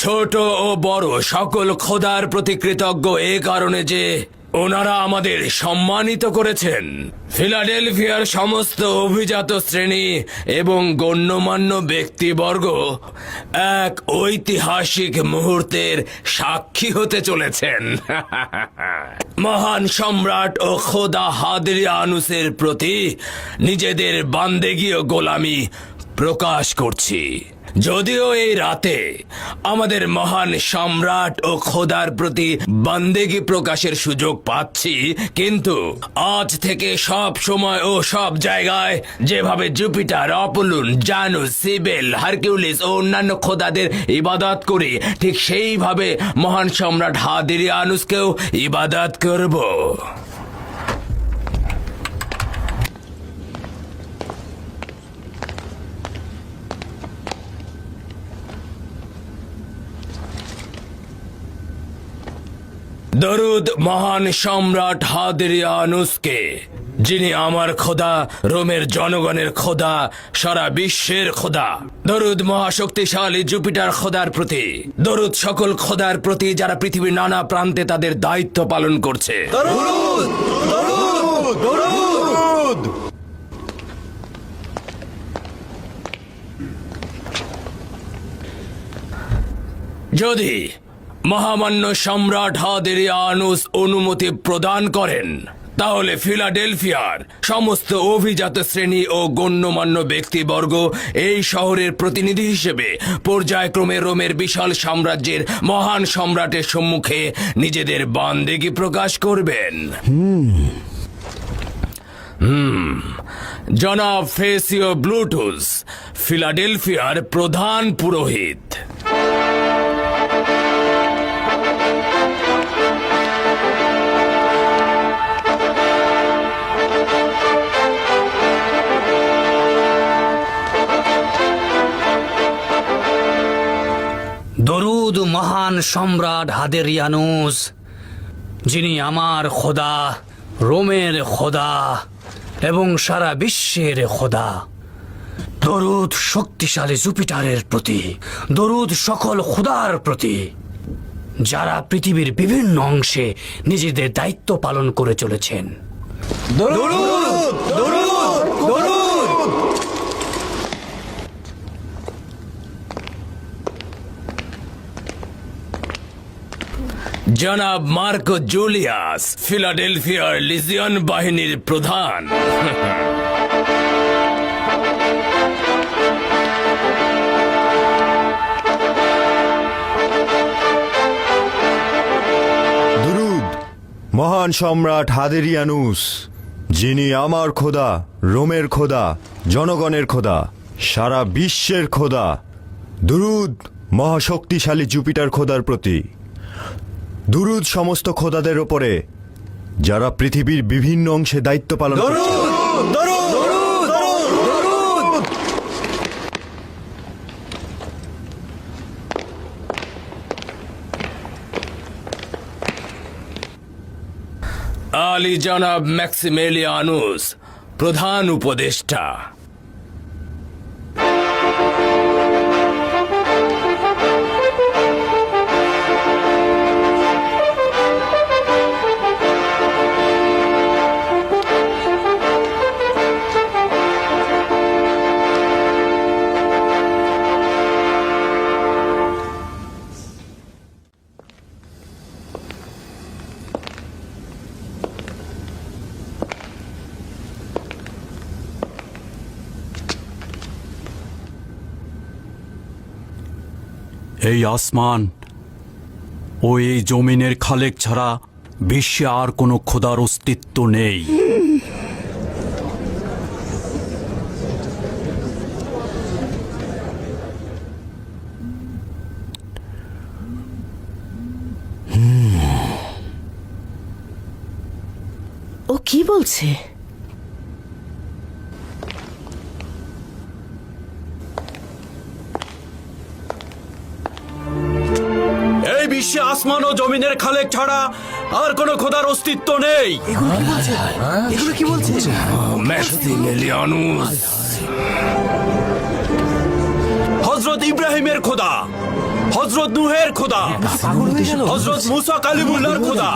ছোট ও বড় সকল খোদার প্রতি কৃতজ্ঞ এ কারণে যে ওনারা আমাদের সম্মানিত করেছেন। ফিলাডেলফিয়ার সমস্ত অভিজাত শ্রেণী এবং গণ্যমান্য ব্যক্তিবর্গ এক ঐতিহাসিক মুহূর্তের সাক্ষী হতে চলেছেন। মহান সম্রাট ও খোদা হাদরিয়ানুসের প্রতি নিজেদের বান্দেগী ও গোলামি প্রকাশ করছি। যদিও এই রাতে আমাদের মহান সম্রাট ও খোদার প্রতি বান্দেগী প্রকাশের সুযোগ পাচ্ছি, কিন্তু আজ থেকে সব সময় ও সব জায়গায় যেভাবে জুপিটার, অপোলন, জানুস, সিবেল, হারকিউলিস ও অন্যান্য খোদাদের ইবাদত করি, ঠিক সেইভাবে মহান সম্রাট হাদরিয়ানুসকেও ইবাদত করব। দরুদ মহান সম্রাট হাদরিয়ানুসকে, যিনি আমার খোদা, রোমের জনগণের খোদা, সারা বিশ্বের খোদা। দরুদ মহাশক্তিশালী জুপিটার খোদার প্রতি। দরুদ সকল খোদার প্রতি যারা পৃথিবীর নানা প্রান্তে তাদের দায়িত্ব পালন করছে। দরুদ, দরুদ, দরুদ। যদি মহামান্য সম্রাট হাদরিয়ানুস অনুমতি প্রদান করেন, তাহলে ফিলাডেলফিয়ার সমস্ত অভিজাত শ্রেণী ও গণ্যমান্য ব্যক্তিবর্গ এই শহরের প্রতিনিধি হিসেবে পর্যায়ক্রমে রোমের বিশাল সাম্রাজ্যের মহান সম্রাটের সম্মুখে নিজেদের বান্দেগী প্রকাশ করবেন। জনাব ফেসিও ব্লুটুস, ফিলাডেলফিয়ার প্রধান পুরোহিত। দরুদ মহান সম্রাট হাদরিয়ানুস, যিনি আমার খোদা, রোমের খোদা এবং সারা বিশ্বের খোদা। দরুদ শক্তিশালী জুপিটারের প্রতি। দরুদ সকল খোদার প্রতি যারা পৃথিবীর বিভিন্ন অংশে নিজেদের দায়িত্ব পালন করে চলেছেন। দরুদ, দরুদ, দরুদ। জনাব মার্কো জুলিয়াস, ফিলাডেলফিয়ার লিজিয়ন বাহিনীর প্রধান। দরুদ মহান সম্রাট হাদরিয়ানুস, যিনি আমার খোদা, রোমের খোদা, জনগণের খোদা, সারা বিশ্বের খোদা। দরুদ মহাশক্তিশালী জুপিটার খোদার প্রতি। দরুদ সমস্ত খোদাদের ওপরে যারা পৃথিবীর বিভিন্ন অংশে দায়িত্ব পালন করছে। দরুদ, দরুদ, দরুদ, দরুদ। আলী জনাব ম্যাক্সিমেলিয়ানুস, প্রধান উপদেষ্টা। এই আসমান ও এই জমিনের খালেক ছাড়া বিশ্বে আর কোনো খোদার অস্তিত্ব নেই। ও কি বলছে? এই বিশ্বে আসমান ও জমিনের খালেক ছাড়া আর কোনো খোদার অস্তিত্ব নেই। এগুলো কি বলছে? ম্যাক্সিমেলিয়ানুস, হযরত ইব্রাহিমের খোদা, হযরত নূহের খোদা, হযরত মুসা কালিমুল্লাহর খোদা,